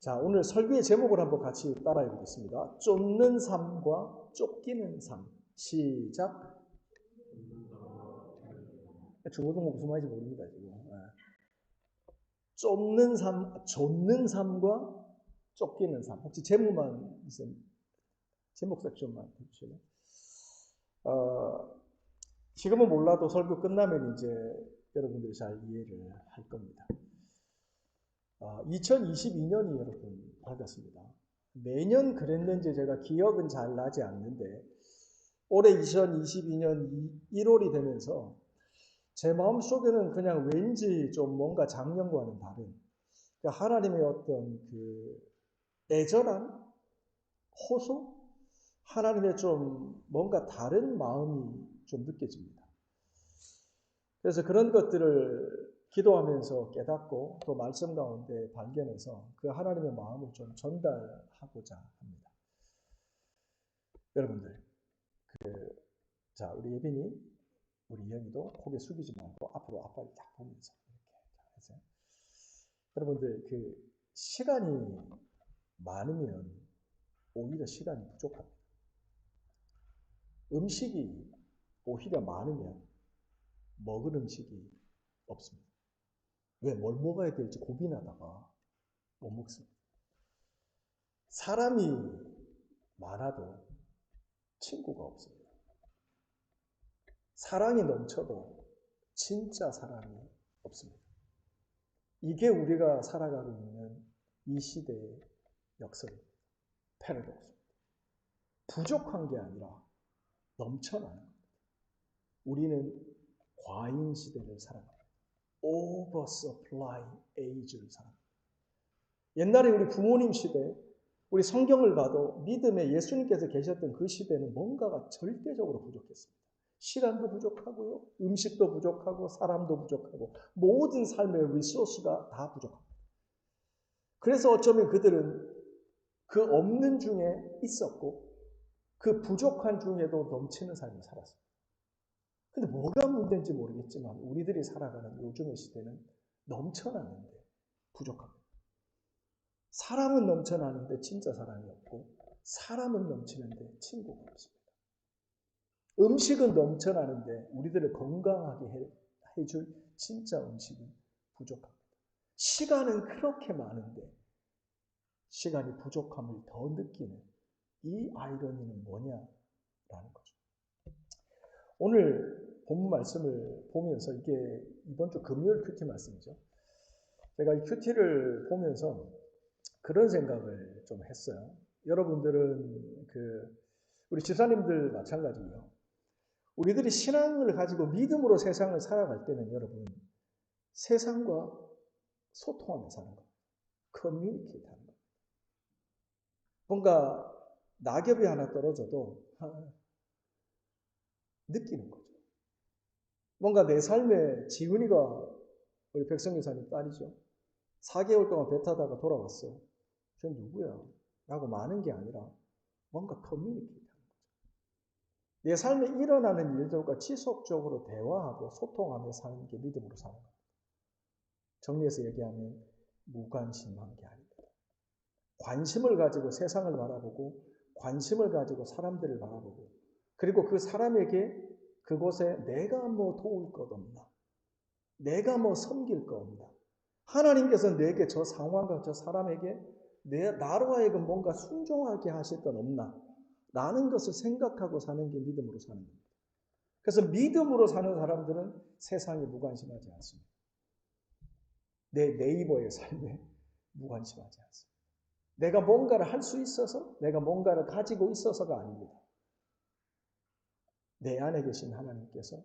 자, 오늘 설교의 제목을 한번 같이 따라해 보겠습니다. 쫓는 삶과 쫓기는 삶. 시작. 중고등부 무슨 말인지 모릅니다, 지금. 쫓는 삶과 쫓기는 삶. 혹시 제목만 있으면, 제목 섹션만 해주세요. 지금은 몰라도 설교 끝나면 이제 여러분들이 잘 이해를 할 겁니다. 2022년이 여러분 밝았습니다. 매년 그랬는지 제가 기억은 잘 나지 않는데 올해 2022년 1월이 되면서 제 마음속에는 그냥 왠지 좀 뭔가 작년과는 다른 하나님의 어떤 그 애절한 호소? 하나님의 좀 뭔가 다른 마음이 좀 느껴집니다. 그래서 그런 것들을 기도하면서 깨닫고 또 말씀 가운데 발견해서 그 하나님의 마음을 좀 전달하고자 합니다. 여러분들, 자, 우리 예빈이, 우리 이현이도 고개 숙이지 말고 앞으로 아빠를 딱 보면서 이렇게 해서 여러분들 시간이 많으면 오히려 시간이 부족합니다. 음식이 오히려 많으면 먹을 음식이 없습니다. 왜? 뭘 먹어야 될지 고민하다가 못 먹습니다. 사람이 많아도 친구가 없습니다. 사랑이 넘쳐도 진짜 사람이 없습니다. 이게 우리가 살아가고 있는 이 시대의 역설입니다. 패러독스입니다. 부족한 게 아니라 넘쳐나는 겁니다. 우리는 과잉 시대를 살아갑니다. oversupply age를 살아갑니다. 옛날에 우리 부모님 시대, 우리 성경을 봐도 믿음의 예수님께서 계셨던 그 시대는 뭔가가 절대적으로 부족했습니다. 시간도 부족하고요, 음식도 부족하고, 사람도 부족하고, 모든 삶의 리소스가 다 부족합니다. 그래서 어쩌면 그들은 그 없는 중에 있었고, 그 부족한 중에도 넘치는 삶을 살았습니다. 근데 뭐가 문제인지 모르겠지만 우리들이 살아가는 요즘의 시대는 넘쳐나는데 부족합니다. 사람은 넘쳐나는데 진짜 사람이 없고 사람은 넘치는데 친구가 없습니다. 음식은 넘쳐나는데 우리들을 건강하게 해줄 진짜 음식은 부족합니다. 시간은 그렇게 많은데 시간이 부족함을 더 느끼는 이 아이러니는 뭐냐라는 거죠. 오늘 본문 말씀을 보면서 이게 이번 주 금요일 큐티 말씀이죠. 제가 이 큐티를 보면서 그런 생각을 좀 했어요. 여러분들은 우리 집사님들 마찬가지고요. 우리들이 신앙을 가지고 믿음으로 세상을 살아갈 때는 여러분 세상과 소통하며 사는 겁니다. 커뮤니케이트 하는 겁니다. 뭔가 낙엽이 하나 떨어져도 느끼는 거죠. 뭔가 내 삶에 지훈이가 우리 백성교사님 딸이죠. 4개월 동안 배 타다가 돌아왔어. 쟤 누구야? 라고 많은 게 아니라 뭔가 커뮤니케이트 하는 거죠. 내 삶에 일어나는 일들과 지속적으로 대화하고 소통하며 사는 게 믿음으로 사는 겁니다. 정리해서 얘기하면 무관심한 게 아닙니다. 관심을 가지고 세상을 바라보고 관심을 가지고 사람들을 바라보고 그리고 그 사람에게 그곳에 내가 뭐 도울 것 없나? 내가 뭐 섬길 것 없나? 하나님께서 내게 저 상황과 저 사람에게 나로 하여금 뭔가 순종하게 하실 건 없나? 라는 것을 생각하고 사는 게 믿음으로 사는 겁니다. 그래서 믿음으로 사는 사람들은 세상에 무관심하지 않습니다. 내 네이버의 삶에 무관심하지 않습니다. 내가 뭔가를 할 수 있어서, 내가 뭔가를 가지고 있어서가 아닙니다. 내 안에 계신 하나님께서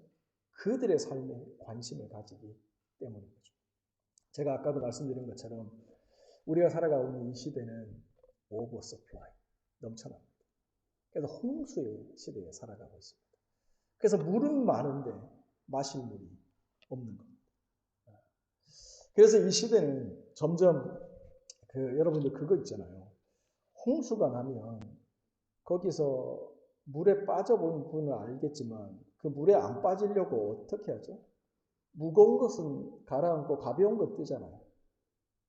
그들의 삶에 관심을 가지기 때문인 거죠. 제가 아까도 말씀드린 것처럼 우리가 살아가고 있는 이 시대는 오버서플라이, 넘쳐납니다. 그래서 홍수의 시대에 살아가고 있습니다. 그래서 물은 많은데 마실 물이 없는 겁니다. 그래서 이 시대는 점점 여러분들 그거 있잖아요. 홍수가 나면 거기서 물에 빠져본 분은 알겠지만 그 물에 안 빠지려고 어떻게 하죠? 무거운 것은 가라앉고 가벼운 것 뜨잖아요.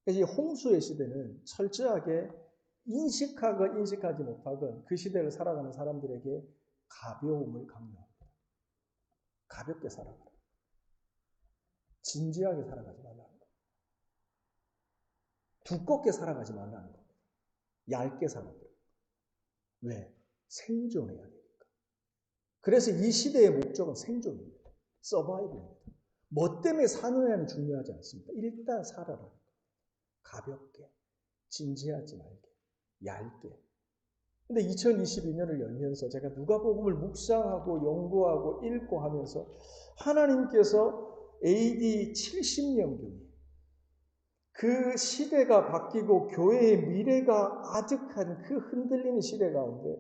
그래서 이 홍수의 시대는 철저하게 인식하건 인식하지 못하건 그 시대를 살아가는 사람들에게 가벼움을 강요합니다. 가볍게 살아가라. 진지하게 살아가지 말라는 거. 두껍게 살아가지 말라는 거. 얇게 살아가라. 왜? 생존해야 되니까. 그래서 이 시대의 목적은 생존입니다. 서바이벌입니다. 뭐 때문에 사느냐는 중요하지 않습니다. 일단 살아라. 가볍게, 진지하지 말게, 얇게. 근데 2022년을 열면서 제가 누가복음을 묵상하고 연구하고 읽고 하면서 하나님께서 AD 70년경에 그 시대가 바뀌고 교회의 미래가 아득한 그 흔들리는 시대 가운데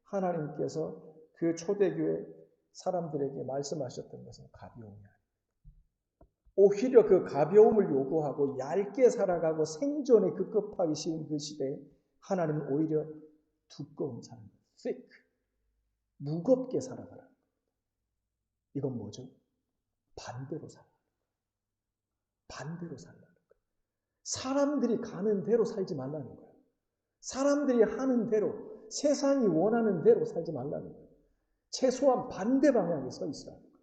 하나님께서 그 초대교회 사람들에게 말씀하셨던 것은 가벼움이 아닙니다. 오히려 그 가벼움을 요구하고 얇게 살아가고 생존에 급급하기 쉬운 그 시대에 하나님은 오히려 두꺼운 삶, thick, 무겁게 살아가라. 이건 뭐죠? 반대로 살아가는 거예요. 반대로 살라는 거예요. 사람들이 가는 대로 살지 말라는 거예요. 사람들이 하는 대로, 세상이 원하는 대로 살지 말라는 거예요. 최소한 반대 방향에 서 있으라는 거예요.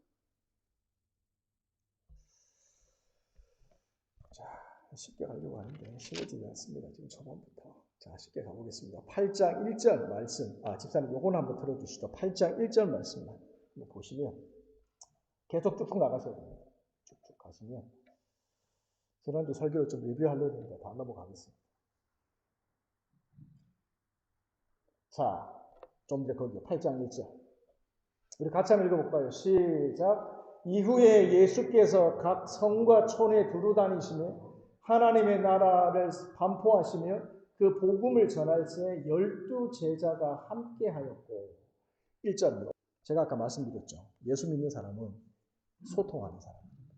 자, 쉽게 가려고 하는데 쉬워지지 않습니다. 지금 초반부터. 자, 쉽게 가보겠습니다. 8장 1절 말씀. 집사님 요거는 한번 들어주시죠. 8장 1절 말씀만 보시면 계속 쭉쭉 나가셔야 됩니다. 쭉쭉 가시면 지난주 설교를 좀 리뷰하려고 했는데 다 넘어가겠습니다. 자, 좀 이제 거기 8장 1절. 우리 같이 한번 읽어볼까요? 시작. 이후에 예수께서 각 성과 촌에 두루 다니시며 하나님의 나라를 반포하시며 그 복음을 전할 때 12 제자가 함께하였고 1절입니다. 제가 아까 말씀드렸죠. 예수 믿는 사람은 소통하는 사람입니다.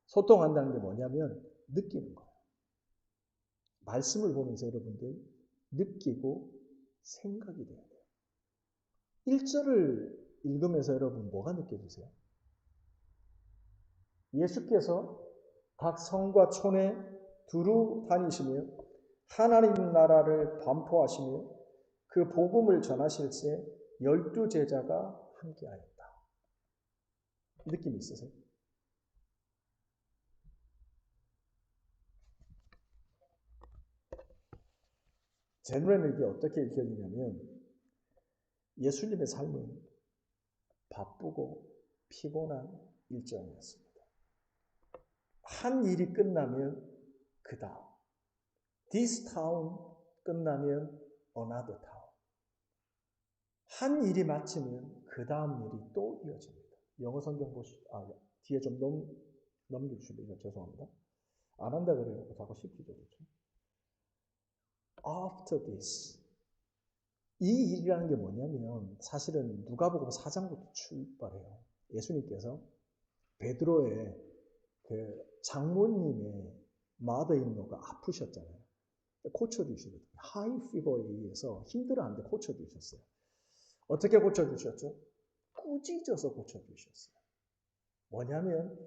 소통한다는 게 뭐냐면 느끼는 거예요. 말씀을 보면서 여러분들 느끼고 생각이 돼야 돼요. 1절을 읽으면서 여러분 뭐가 느껴지세요? 예수께서 각 성과 촌에 두루 다니시며 하나님 나라를 반포하시며 그 복음을 전하실 때 12 제자가 함께하였다. 느낌이 있으세요? 제 눈에는 이게 어떻게 읽혀지냐면 예수님의 삶은 바쁘고 피곤한 일정이었습니다. 한 일이 끝나면 그 다음, this town 끝나면 another town. 한 일이 마치면 그 다음 일이 또 이어집니다. 영어 성경 뒤에 좀 넘겨주시면 죄송합니다. 안 한다 그래요. 자꾸 시키죠. 그렇죠? After this. 이 일이라는 게 뭐냐면 사실은 누가복음 4장부터 출발해요. 예수님께서 베드로의 그 장모님의 마더인로가 아프셨잖아요. 고쳐주시거든요. 하이 피버에 의해서 힘들어하는데 고쳐주셨어요. 어떻게 고쳐주셨죠? 꾸짖어서 고쳐주셨어요. 뭐냐면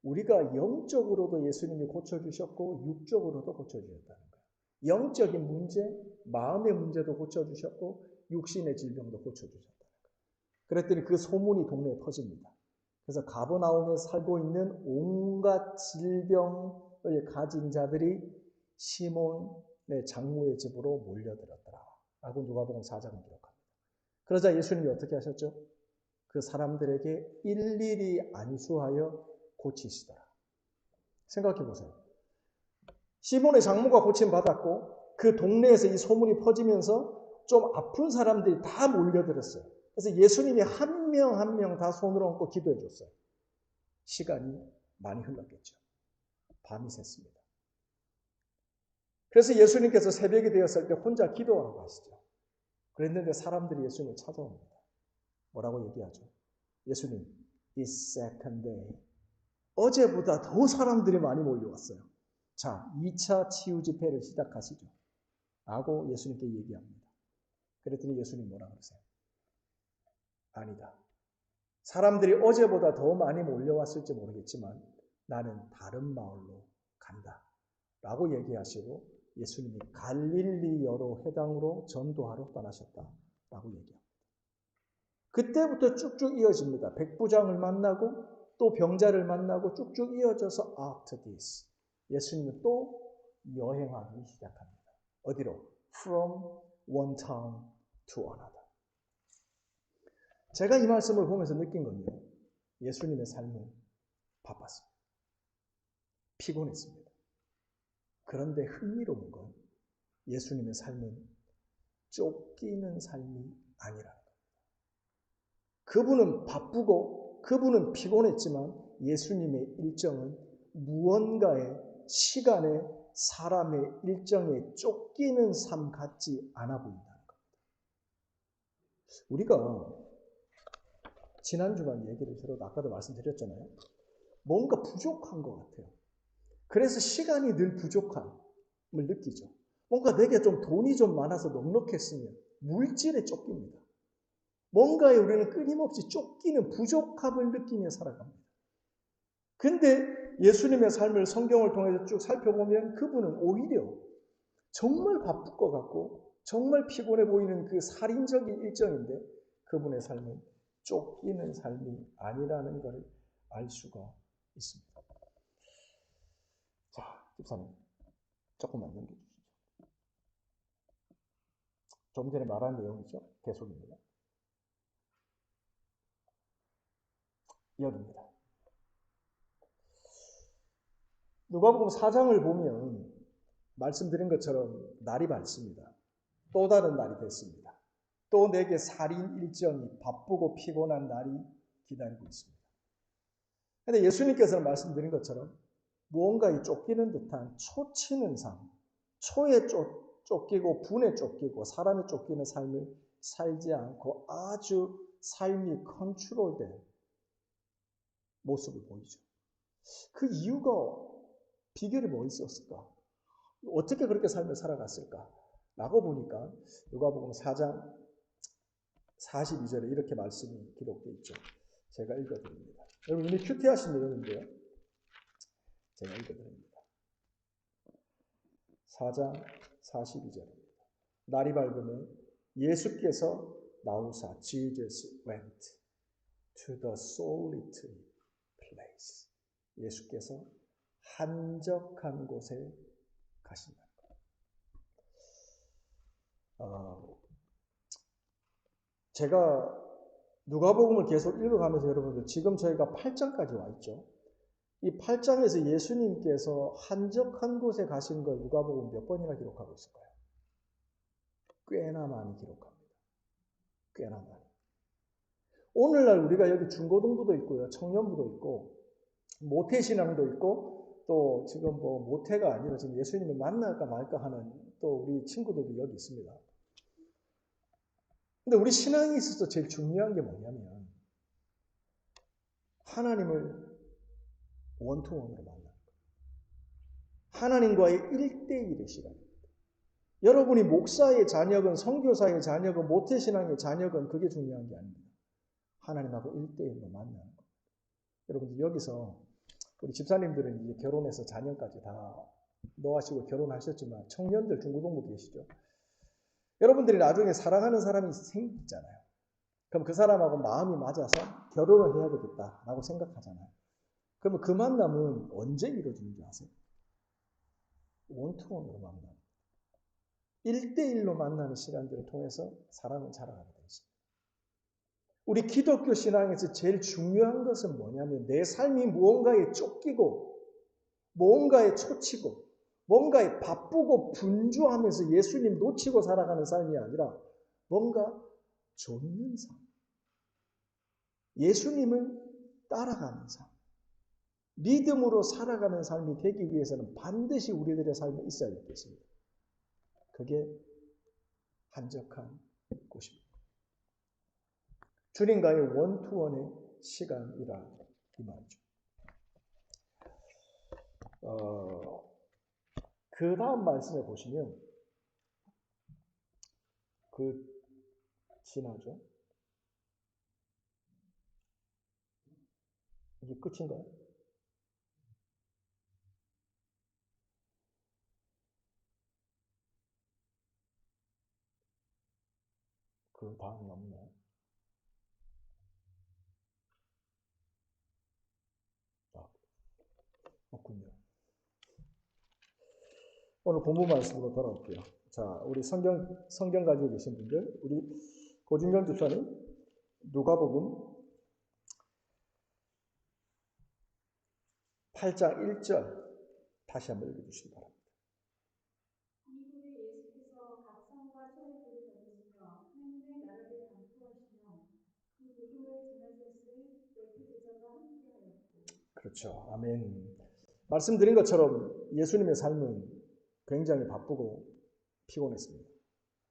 우리가 영적으로도 예수님이 고쳐주셨고 육적으로도 고쳐주셨다는 거예요. 영적인 문제, 마음의 문제도 고쳐주셨고 육신의 질병도 고쳐주셨다는 거예요. 그랬더니 그 소문이 동네에 퍼집니다. 그래서 가버나움에 살고 있는 온갖 질병을 가진 자들이 시몬의 장모의 집으로 몰려들었더라. 라고 누가복음 4장은 기록합니다. 그러자 예수님이 어떻게 하셨죠? 그 사람들에게 일일이 안수하여 고치시더라. 생각해 보세요. 시몬의 장모가 고침받았고 그 동네에서 이 소문이 퍼지면서 좀 아픈 사람들이 다 몰려들었어요. 그래서 예수님이 한 명 한 명 다 손을 얹고 기도해 줬어요. 시간이 많이 흘렀겠죠. 밤이 샜습니다. 그래서 예수님께서 새벽이 되었을 때 혼자 기도하라고 하시죠. 그랬는데 사람들이 예수님을 찾아옵니다. 뭐라고 얘기하죠? 예수님, it's second day. 어제보다 더 사람들이 많이 몰려왔어요. 자, 2차 치유 집회를 시작하시죠. 라고 예수님께 얘기합니다. 그랬더니 예수님 뭐라 그러세요? 아니다. 사람들이 어제보다 더 많이 몰려왔을지 모르겠지만 나는 다른 마을로 간다. 라고 얘기하시고 예수님이 갈릴리여로 회당으로 전도하러 떠나셨다라고 얘기합니다. 그때부터 쭉쭉 이어집니다. 백부장을 만나고 또 병자를 만나고 쭉쭉 이어져서 after this 예수님은 또 여행하기 시작합니다. 어디로? From one town to another. 제가 이 말씀을 보면서 느낀 건요. 예수님의 삶은 바빴습니다. 피곤했습니다. 그런데 흥미로운 건 예수님의 삶은 쫓기는 삶이 아니라는 겁니다. 그분은 바쁘고 그분은 피곤했지만 예수님의 일정은 무언가의 시간에 사람의 일정에 쫓기는 삶 같지 않아 보인다는 겁니다. 우리가 지난 주간 얘기를 들어도 아까도 말씀드렸잖아요. 뭔가 부족한 것 같아요. 그래서 시간이 늘 부족함을 느끼죠. 뭔가 내게 좀 돈이 좀 많아서 넉넉했으면 물질에 쫓깁니다. 뭔가에 우리는 끊임없이 쫓기는 부족함을 느끼며 살아갑니다. 근데 예수님의 삶을 성경을 통해서 쭉 살펴보면 그분은 오히려 정말 바쁠 것 같고 정말 피곤해 보이는 그 살인적인 일정인데 그분의 삶은 쫓기는 삶이 아니라는 걸 알 수가 있습니다. 자, 집사님 조금만 넘겨주시죠. 좀 전에 말한 내용이죠. 계속입니다. 여기입니다. 누가복음 4장을 보면 말씀드린 것처럼 날이 밝습니다. 또 다른 날이 됐습니다. 또 내게 살인 일정이 바쁘고 피곤한 날이 기다리고 있습니다. 그런데 예수님께서는 말씀드린 것처럼 무언가에 쫓기는 듯한 초치는 삶, 초에 쫓기고 분에 쫓기고 사람에 쫓기는 삶을 살지 않고 아주 삶이 컨트롤된 모습을 보이죠. 그 이유가 비결이 뭐 있었을까? 어떻게 그렇게 삶을 살아갔을까? 라고 보니까 누가복음 4장 42절에 이렇게 말씀이 기록되어 있죠. 제가 읽어드립니다. 여러분 이미 큐티하신 내용인데요. 제가 읽어드립니다. 4장 42절입니다. 날이 밝으면 예수께서 나오사 Jesus went to the solitary place. 예수께서 한적한 곳에 가신다는 거예요. 제가 누가복음을 계속 읽어가면서 여러분들 지금 저희가 8장까지 와 있죠. 이 8장에서 예수님께서 한적한 곳에 가신 걸 누가복음 몇 번이나 기록하고 있을까요? 꽤나 많이 기록합니다. 꽤나 많이. 오늘날 우리가 여기 중고등부도 있고요. 청년부도 있고 모태신앙도 있고 또 지금 뭐 모태가 아니라 지금 예수님을 만날까 말까 하는 또 우리 친구들도 여기 있습니다. 근데 우리 신앙에 있어서 제일 중요한 게 뭐냐면 하나님을 원투원으로 만나는 거예요. 하나님과의 1대1의 시간입니다. 여러분이 목사의 자녀건 선교사의 자녀건 모태신앙의 자녀건 그게 중요한 게 아닙니다. 하나님하고 1대1로 만나는 거예요. 여러분들 여기서 우리 집사님들은 이제 결혼해서 자녀까지 다 놓으시고 결혼하셨지만 청년들 중고등부 계시죠? 여러분들이 나중에 사랑하는 사람이 생기잖아요. 그럼 그 사람하고 마음이 맞아서 결혼을 해야 되겠다라고 생각하잖아요. 그러면 그 만남은 언제 이루어지는지 아세요? 원투원으로 만나는 1대1로 만나는 시간들을 통해서 사람은 자라가게 되어 있습니다. 우리 기독교 신앙에서 제일 중요한 것은 뭐냐면 내 삶이 무언가에 쫓기고 무언가에 초치고 뭔가에 바쁘고 분주하면서 예수님 놓치고 살아가는 삶이 아니라 뭔가 좇는 삶. 예수님을 따라가는 삶. 믿음으로 살아가는 삶이 되기 위해서는 반드시 우리들의 삶에 있어야 되겠습니다. 그게 한적한 곳입니다. 주님과의 원투원의 시간이라 이 말이죠. 그 다음 말씀에 보시면 지나죠. 이게 끝인가요? 그 다음이 없네. 없군요. 오늘 본문 말씀으로 돌아올게요. 자, 우리 성경 가지고 계신 분들, 우리 고진경 집사님, 누가복음 8장 1절 다시 한번 읽어주시기 바랍니다. 이후에 예수께서 각성과 초대교를 다니시며 하나님의 나라를 감포하시며 그 복음을 전하셨을 때 그 제자가 함께하였고. 그렇죠. 아멘. 말씀드린 것처럼 예수님의 삶은 굉장히 바쁘고 피곤했습니다.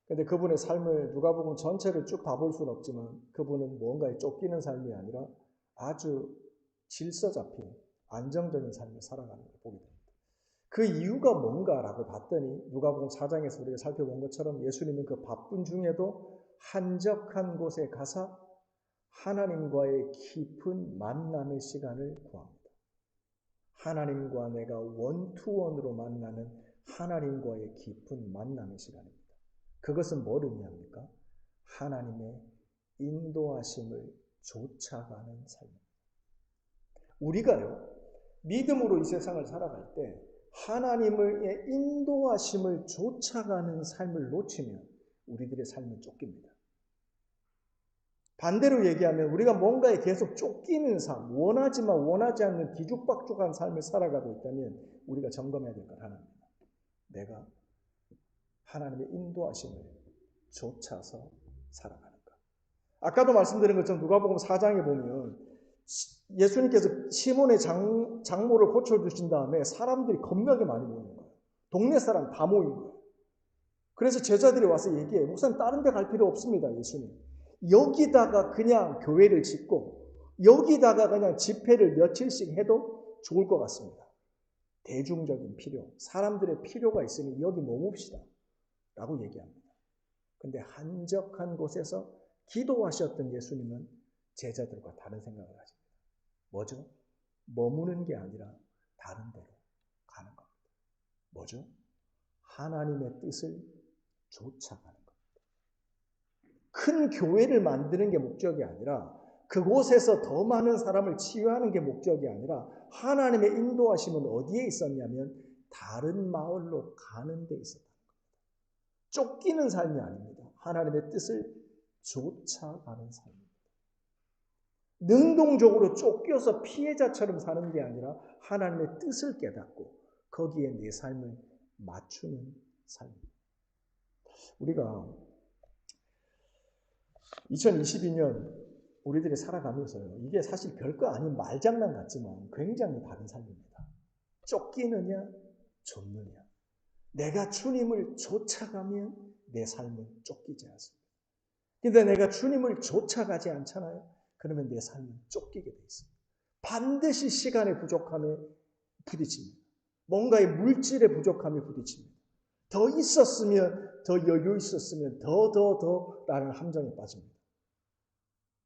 근데 그분의 삶을 누가복음 전체를 쭉 다 볼 수는 없지만 그분은 뭔가에 쫓기는 삶이 아니라 아주 질서 잡힌 안정적인 삶을 살아가는 걸 보게 됩니다. 그 이유가 뭔가라고 봤더니 누가복음 4장에서 우리가 살펴본 것처럼 예수님은 그 바쁜 중에도 한적한 곳에 가서 하나님과의 깊은 만남의 시간을 구합니다. 하나님과 내가 원투원으로 만나는 하나님과의 깊은 만남의 시간입니다. 그것은 뭘 의미합니까? 하나님의 인도하심을 쫓아가는 삶입니다. 우리가요, 믿음으로 이 세상을 살아갈 때 하나님의 인도하심을 쫓아가는 삶을 놓치면 우리들의 삶은 쫓깁니다. 반대로 얘기하면 우리가 뭔가에 계속 쫓기는 삶, 원하지만 원하지 않는 뒤죽박죽한 삶을 살아가고 있다면 우리가 점검해야 될 건 하나입니다. 내가 하나님의 인도하심을 쫓아서 살아가는가. 아까도 말씀드린 것처럼 누가복음 4장에 보면 예수님께서 시몬의 장모를 고쳐주신 다음에 사람들이 겁나게 많이 모이는 거예요. 동네 사람 다 모인 거예요. 그래서 제자들이 와서 얘기해요. 목사님 다른 데 갈 필요 없습니다. 예수님. 여기다가 그냥 교회를 짓고 여기다가 그냥 집회를 며칠씩 해도 좋을 것 같습니다. 대중적인 필요, 사람들의 필요가 있으니 여기 머뭅시다 라고 얘기합니다. 근데 한적한 곳에서 기도하셨던 예수님은 제자들과 다른 생각을 하십니다. 뭐죠? 머무는 게 아니라 다른 데로 가는 겁니다. 뭐죠? 하나님의 뜻을 쫓아가는 겁니다. 큰 교회를 만드는 게 목적이 아니라 그곳에서 더 많은 사람을 치유하는 게 목적이 아니라 하나님의 인도하심은 어디에 있었냐면 다른 마을로 가는 데 있었다는 겁니다. 쫓기는 삶이 아닙니다. 하나님의 뜻을 쫓아가는 삶입니다. 능동적으로 쫓겨서 피해자처럼 사는 게 아니라 하나님의 뜻을 깨닫고 거기에 내 삶을 맞추는 삶입니다. 우리가 2022년 우리들이 살아가면서요. 이게 사실 별거 아닌 말장난 같지만 굉장히 다른 삶입니다. 쫓기느냐, 쫓느냐. 내가 주님을 쫓아가면 내 삶은 쫓기지 않습니다. 근데 내가 주님을 쫓아가지 않잖아요. 그러면 내 삶은 쫓기게 돼 있습니다. 반드시 시간의 부족함에 부딪힙니다. 뭔가의 물질의 부족함에 부딪힙니다. 더 있었으면, 더 여유 있었으면, 더라는 함정에 빠집니다.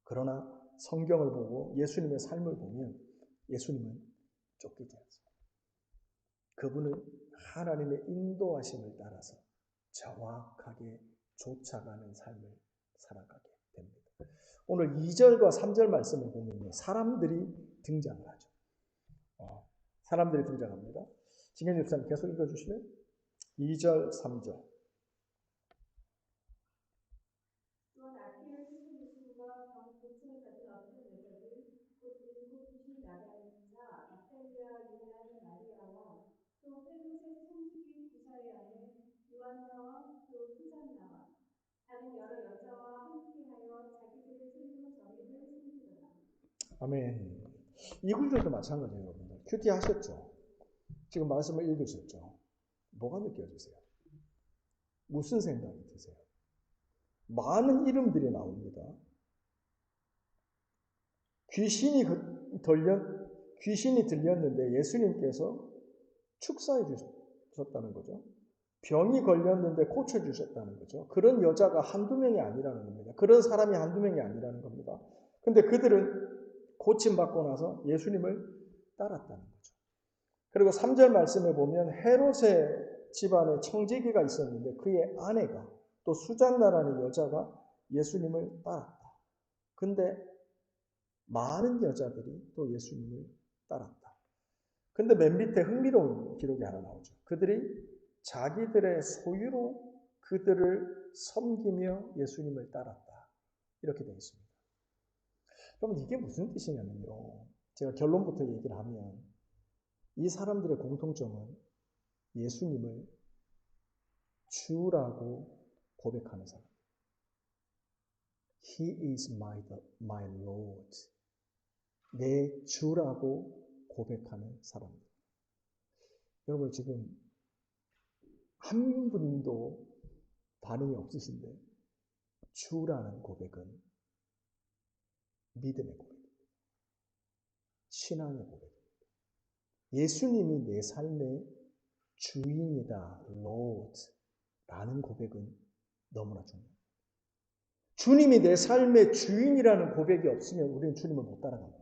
그러나 성경을 보고 예수님의 삶을 보면 예수님은 쫓기지 않습니다. 그분은 하나님의 인도하심을 따라서 정확하게 쫓아가는 삶을 살아가게 됩니다. 오늘 2절과 3절 말씀을 보면 사람들이 등장을 하죠. 사람들이 등장합니다. 진경 집사님 계속 읽어주시면 2절, 3절. 또한 악기를 쓰는 예수님과 병고침을 가진 어떤 여자들 곧 일곱 귀신이 나가는 자 막달리아 유다의 마리아와 또 헤롯의 청지기 구사의 아내 요한나와 또 수잔나와 다른 여러 여자와 함께하여 자기들의 소리로 저희를 섬기더라. 아멘. 이 구절도 마찬가지예요, 여러분들. 큐티 하셨죠? 지금 말씀을 읽으셨죠? 뭐가 느껴지세요? 무슨 생각이 드세요? 많은 이름들이 나옵니다. 귀신이 들렸는데 예수님께서 축사해 주셨다는 거죠. 병이 걸렸는데 고쳐주셨다는 거죠. 그런 여자가 한두 명이 아니라는 겁니다. 그런 사람이 한두 명이 아니라는 겁니다. 근데 그들은 고침받고 나서 예수님을 따랐다는 거죠. 그리고 3절 말씀에 보면 헤롯의 집안에 청지기가 있었는데 그의 아내가 또 수잔나라는 여자가 예수님을 따랐다. 근데 많은 여자들이 또 예수님을 따랐다. 근데 맨 밑에 흥미로운 기록이 하나 나오죠. 그들이 자기들의 소유로 그들을 섬기며 예수님을 따랐다. 이렇게 되어 있습니다. 그럼 이게 무슨 뜻이냐면요. 제가 결론부터 얘기를 하면 이 사람들의 공통점은 예수님을 주라고 고백하는 사람. He is my Lord. 내 주라고 고백하는 사람들. 여러분 지금 한 분도 반응이 없으신데 주라는 고백은 믿음의 고백입니다. 신앙의 고백입니다. 예수님이 내 삶의 주인이다, Lord라는 고백은 너무나 중요합니다. 주님이 내 삶의 주인이라는 고백이 없으면 우리는 주님을 못 따라갑니다.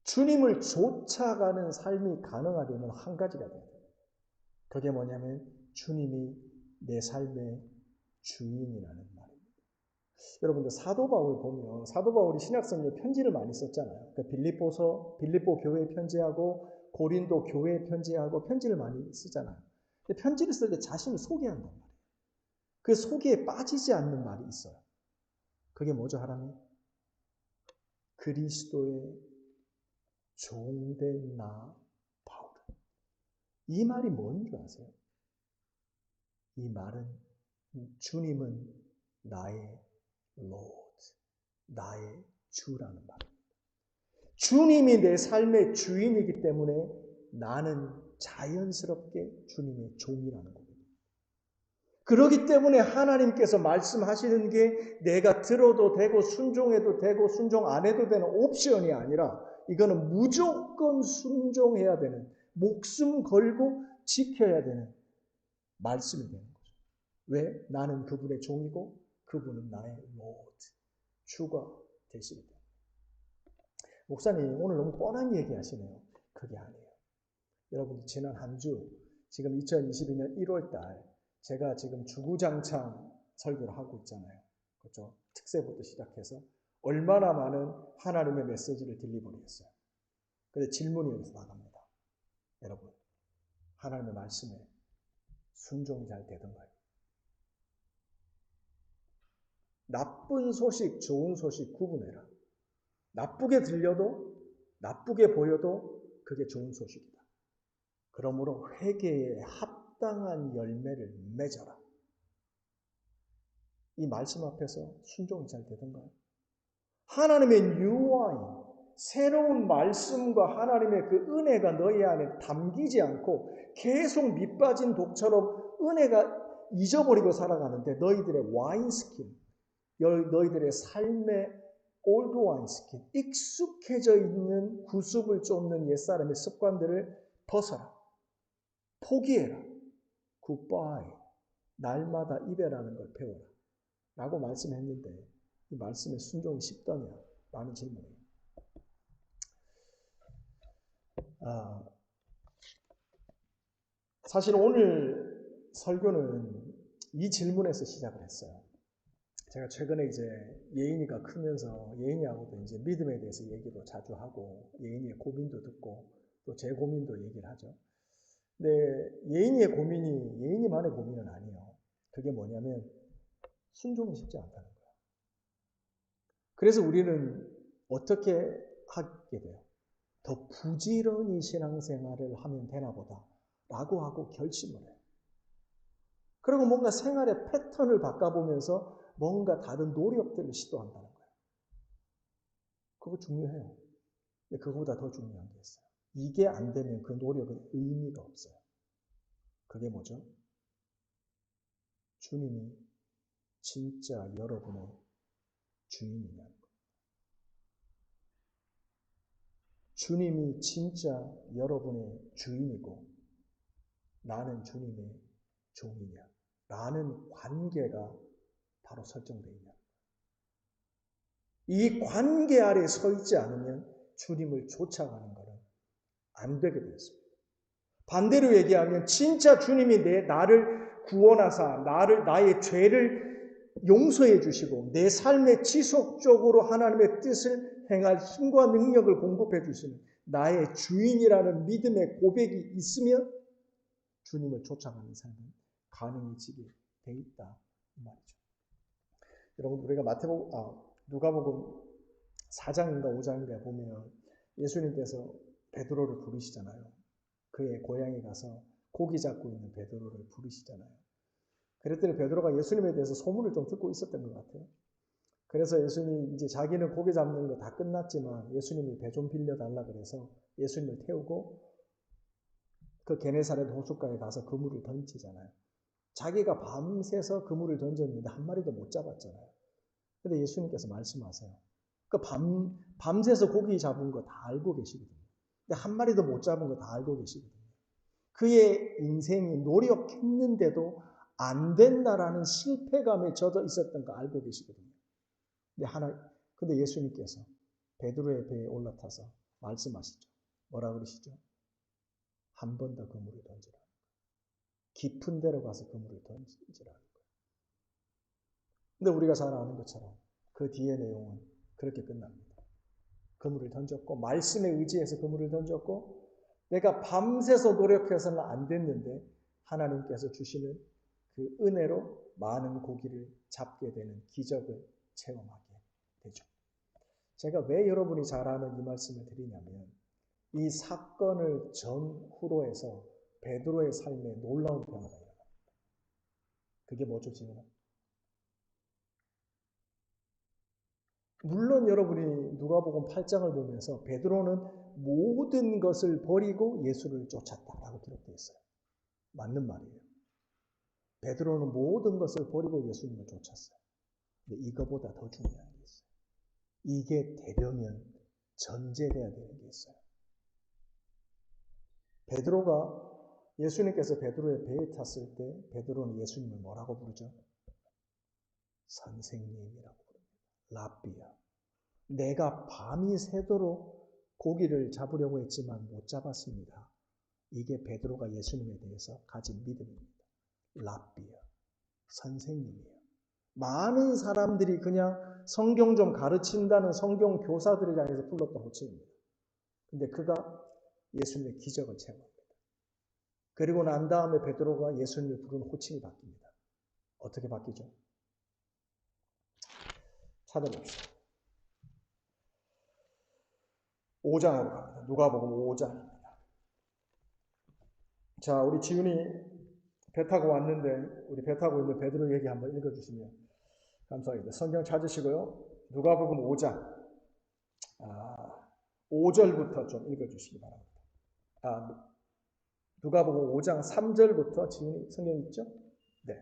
주님을 쫓아가는 삶이 가능하려면 한 가지가 돼야 돼요. 그게 뭐냐면 주님이 내 삶의 주인이라는 말입니다. 여러분들 사도 바울 보면 사도 바울이 신약성경에 편지를 많이 썼잖아요. 그러니까 빌립보 교회에 편지하고 고린도 교회에 편지하고 편지를 많이 쓰잖아요. 근데 편지를 쓸 때 자신을 소개한단 말이에요. 그 소개에 빠지지 않는 말이 있어요. 그게 뭐죠, 하나님? 그리스도의 종된 나 바울. 이 말이 뭔 줄 아세요? 이 말은 주님은 나의 Lord, 나의 주라는 말입니다. 주님이 내 삶의 주인이기 때문에 나는 자연스럽게 주님의 종이라는 겁니다. 그렇기 때문에 하나님께서 말씀하시는 게 내가 들어도 되고 순종해도 되고 순종 안 해도 되는 옵션이 아니라 이거는 무조건 순종해야 되는, 목숨 걸고 지켜야 되는 말씀이 되는 거죠. 왜? 나는 그분의 종이고 그분은 나의 Lord, 주가 되시기 때문에. 목사님 오늘 너무 뻔한 얘기 하시네요. 그게 아니에요. 여러분 지난 한 주, 지금 2022년 1월 달 제가 지금 주구장창 설교를 하고 있잖아요. 그렇죠? 특세부터 시작해서 얼마나 많은 하나님의 메시지를 딜리버리 했어요. 그런데 질문이 여기서 나갑니다. 여러분, 하나님의 말씀에 순종이 잘 되던가요? 나쁜 소식, 좋은 소식 구분해라. 나쁘게 들려도, 나쁘게 보여도 그게 좋은 소식이다. 그러므로 회개에 합당한 열매를 맺어라. 이 말씀 앞에서 순종이 잘 되던가요? 하나님의 뉴와인, 새로운 말씀과 하나님의 그 은혜가 너희 안에 담기지 않고 계속 밑빠진 독처럼 은혜가 잊어버리고 살아가는데 너희들의 와인스킨, 너희들의 삶의 올드 와인스킨, 익숙해져 있는 구습을 쫓는 옛사람의 습관들을 벗어라. 포기해라. 굿바이. 날마다 이별하는 걸 배워라. 라고 말씀했는데 이 말씀에 순종이 쉽더냐? 라는 질문이에요. 사실 오늘 설교는 이 질문에서 시작을 했어요. 제가 최근에 이제 예인이가 크면서 예인이하고도 이제 믿음에 대해서 얘기도 자주 하고 예인이의 고민도 듣고 또 제 고민도 얘기를 하죠. 근데 예인이의 고민이 예인이만의 고민은 아니에요. 그게 뭐냐면 순종이 쉽지 않다는 거예요. 그래서 우리는 어떻게 하게 돼요? 더 부지런히 신앙생활을 하면 되나 보다 라고 하고 결심을 해요. 그리고 뭔가 생활의 패턴을 바꿔보면서 뭔가 다른 노력들을 시도한다는 거예요. 그거 중요해요. 근데 그거보다 더 중요한 게 있어요. 이게 안 되면 그 노력은 의미가 없어요. 그게 뭐죠? 주님이 진짜 여러분의 주인이냐는 거예요. 주님이 진짜 여러분의 주인이고 나는 주님의 종이냐 라는 관계가 바로 설정되어 있냐. 이 관계 아래 서 있지 않으면 주님을 쫓아가는 것은 안 되게 되어 있습니다. 반대로 얘기하면 진짜 주님이 나를 구원하사 나의 죄를 용서해 주시고 내 삶에 지속적으로 하나님의 뜻을 행할 힘과 능력을 공급해 주시는 나의 주인이라는 믿음의 고백이 있으면 주님을 쫓아가는 삶은 가능해지게 돼 있다 이 말이죠. 여러분 우리가 누가복음 4장인가 5장인가 보면 예수님께서 베드로를 부르시잖아요. 그의 고향에 가서 고기 잡고 있는 베드로를 부르시잖아요. 그랬더니 베드로가 예수님에 대해서 소문을 좀 듣고 있었던 것 같아요. 그래서 예수님이 이제 자기는 고기 잡는 거 다 끝났지만 예수님이 배 좀 빌려달라 그래서 예수님을 태우고 그 게네사렛 호숫가에 가서 그물을 던지잖아요. 자기가 밤새서 그물을 던졌는데 한 마리도 못 잡았잖아요. 근데 예수님께서 말씀하세요. 그 밤새서 고기 잡은 거 다 알고 계시거든요. 근데 한 마리도 못 잡은 거 다 알고 계시거든요. 그의 인생이 노력했는데도 안 된다라는 실패감에 젖어 있었던 거 알고 계시거든요. 근데 예수님께서 베드로의 배에 올라타서 말씀하시죠. 뭐라 그러시죠? 한 번 더 그물을 던지라. 깊은 데로 가서 그물을 던지라는 거예요. 근데 우리가 잘 아는 것처럼 그 뒤의 내용은 그렇게 끝납니다. 그물을 던졌고 말씀에 의지해서 그물을 던졌고 내가 밤새서 노력해서는 안 됐는데 하나님께서 주시는 그 은혜로 많은 고기를 잡게 되는 기적을 체험하게 되죠. 제가 왜 여러분이 잘 아는 이 말씀을 드리냐면 이 사건을 전후로 해서 베드로의 삶에 놀라운 변화가 일어납니다. 그게 뭐죠, 지금? 물론 여러분이 누가복음 8장을 보면서 베드로는 모든 것을 버리고 예수를 쫓았다라고 기록되어 있어요. 맞는 말이에요. 베드로는 모든 것을 버리고 예수님을 쫓았어요. 근데 이거보다 더 중요한 게 있어요. 이게 되려면 전제돼야 되는 게 있어요. 예수님께서 베드로의 배에 탔을 때 베드로는 예수님을 뭐라고 부르죠? 선생님이라고 부릅니다. 랍비야. 내가 밤이 새도록 고기를 잡으려고 했지만 못 잡았습니다. 이게 베드로가 예수님에 대해서 가진 믿음입니다. 랍비야. 선생님이에요. 많은 사람들이 그냥 성경 좀 가르친다는 성경 교사들을 향해서 불렀던 호칭입니다. 근데 그가 예수님의 기적을 체험합니다. 그리고 난 다음에 베드로가 예수님을 부르는 호칭이 바뀝니다. 어떻게 바뀌죠? 찾아봅시다. 5장으로 갑니다. 누가복음 5장입니다. 자, 우리 지훈이 배 타고 왔는데 우리 배 타고 있는 베드로 얘기 한번 읽어주시면 감사하겠습니다. 성경 찾으시고요. 누가복음 5장 5절부터 좀 읽어주시기 바랍니다. 누가복음 5장 3절부터 지훈이 성경 있죠? 네.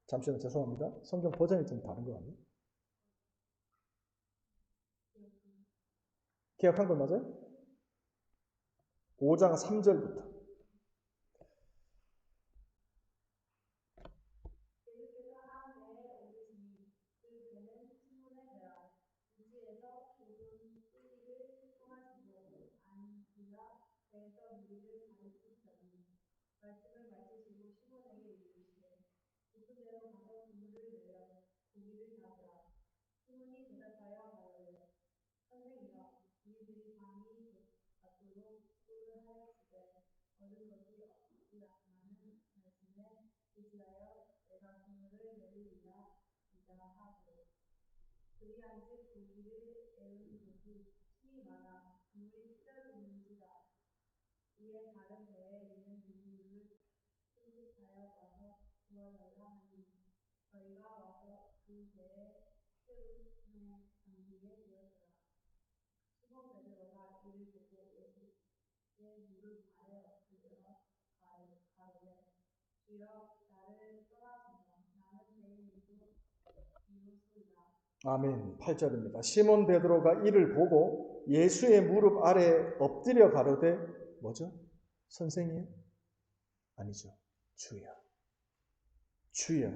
잠시만요. 죄송합니다. 성경 버전이 좀 다른 것 같네요. 기억한 건 맞아요? 5장 3절부터. 말씀을 마치시고 시몬에게 이르시되 깊은 데로 가서 그물을 내려 고기를 잡으라. 시몬이 대답하여 가로되 선생이여 우리들이 밤이 닿도록 꿀을 하였으되 얻은 것이 없으라는 말씀에 의지하여 내가 그물을 내리리라 하고 그리한즉 고기를 애우는 것이 힘이 많아 그물이 찢어지는지라. 이에 다른 배에 있는 누구를 승집하여 와서 구하달라 하니 저희가 와서 그 배에 태우매 잠기게 되었더라. 시몬 베드로가 이를 보고 예수의 무릎 아래 엎드려 가로되 주여 나를 떠나소서 나는 죄인이요 이웃소이다. 아멘. 8절입니다. 시몬 베드로가 이를 보고 예수의 무릎 아래 엎드려 가로되 뭐죠? 선생님? 아니죠. 주여. 주여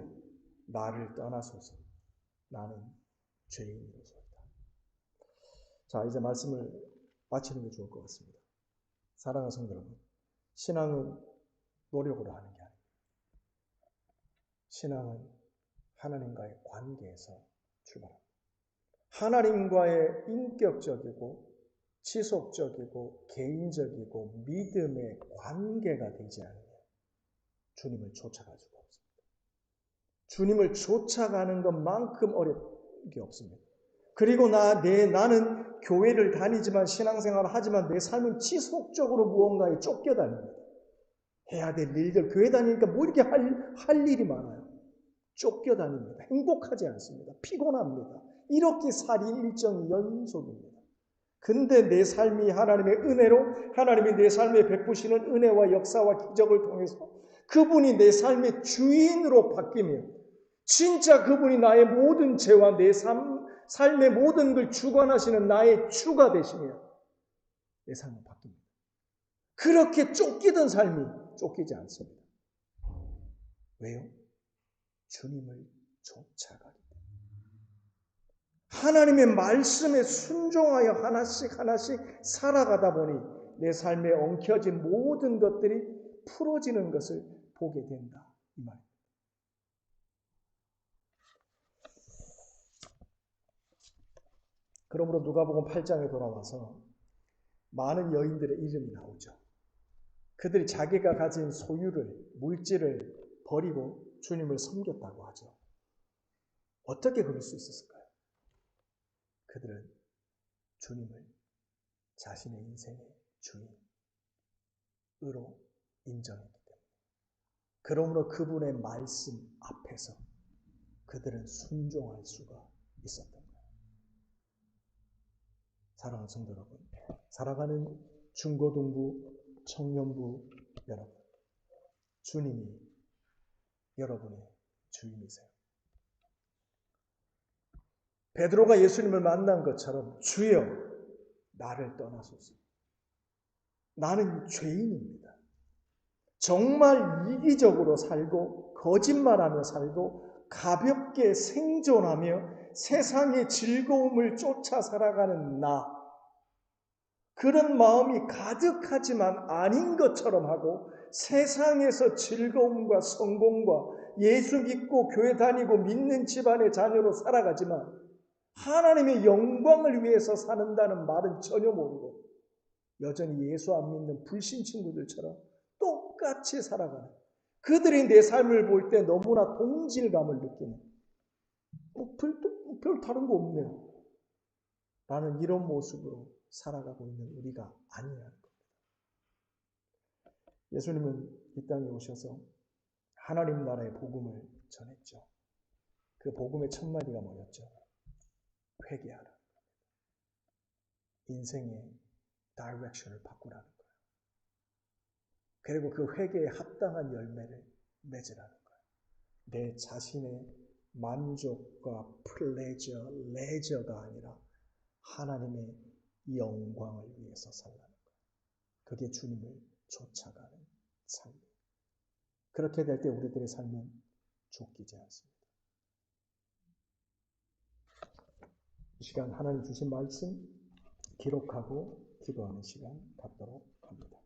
나를 떠나소서. 나는 죄인이로소이다. 자, 이제 말씀을 바치는 게 좋을 것 같습니다. 사랑하는 성도 여러분, 신앙은 노력으로 하는 게 아닙니다. 신앙은 하나님과의 관계에서 출발합니다. 하나님과의 인격적이고 지속적이고 개인적이고 믿음의 관계가 되지 않으면 주님을 쫓아갈 수가 없습니다. 주님을 쫓아가는 것만큼 어려운 게 없습니다. 그리고 나는 교회를 다니지만 신앙생활을 하지만 내 삶은 지속적으로 무언가에 쫓겨다닙니다. 해야 될 일들, 교회 다니니까 뭐 이렇게 할 일이 많아요. 쫓겨다닙니다. 행복하지 않습니다. 피곤합니다. 이렇게 살인 일정이 연속입니다. 근데 내 삶이 하나님의 은혜로 하나님이 내 삶에 베푸시는 은혜와 역사와 기적을 통해서 그분이 내 삶의 주인으로 바뀌면 진짜 그분이 나의 모든 죄와 내 삶의 모든 걸 주관하시는 나의 주가 되시면 내 삶은 바뀝니다. 그렇게 쫓기던 삶이 쫓기지 않습니다. 왜요? 주님을 쫓아가기 때문에. 하나님의 말씀에 순종하여 하나씩 살아가다 보니 내 삶에 엉켜진 모든 것들이 풀어지는 것을 보게 된다. 이 말입니다. 그러므로 누가복음 8장에 돌아와서 많은 여인들의 이름이 나오죠. 그들이 자기가 가진 소유를, 물질을 버리고 주님을 섬겼다고 하죠. 어떻게 그럴 수 있었을까요? 그들은 주님을 자신의 인생의 주인으로 인정했기 때문에. 그러므로 그분의 말씀 앞에서 그들은 순종할 수가 있었던 거예요. 사랑하는 성도 여러분, 살아가는 중고등부, 청년부 여러분, 주님이 여러분의 주인이세요. 베드로가 예수님을 만난 것처럼 주여 나를 떠나소서. 나는 죄인입니다. 정말 이기적으로 살고 거짓말하며 살고 가볍게 생존하며 세상의 즐거움을 쫓아 살아가는 나. 그런 마음이 가득하지만 아닌 것처럼 하고 세상에서 즐거움과 성공과 예수 믿고 교회 다니고 믿는 집안의 자녀로 살아가지만 하나님의 영광을 위해서 사는다는 말은 전혀 모르고 여전히 예수 안 믿는 불신 친구들처럼 똑같이 살아가는, 그들이 내 삶을 볼 때 너무나 동질감을 느끼는, 별 다른 거 없네요 라는 이런 모습으로 살아가고 있는 우리가 아니라는 겁니다. 예수님은 이 땅에 오셔서 하나님 나라의 복음을 전했죠. 그 복음의 첫 마디가 뭐였죠? 회개하라. 인생의 다이렉션을 바꾸라는 거예요. 그리고 그 회개에 합당한 열매를 맺으라는 거예요. 내 자신의 만족과 플레저, 레저가 아니라 하나님의 영광을 위해서 살라는 거예요. 그게 주님을 쫓아가는 삶이에요. 그렇게 될 때 우리들의 삶은 쫓기지 않습니다. 이 시간 하나님 주신 말씀 기록하고 기도하는 시간 갖도록 합니다.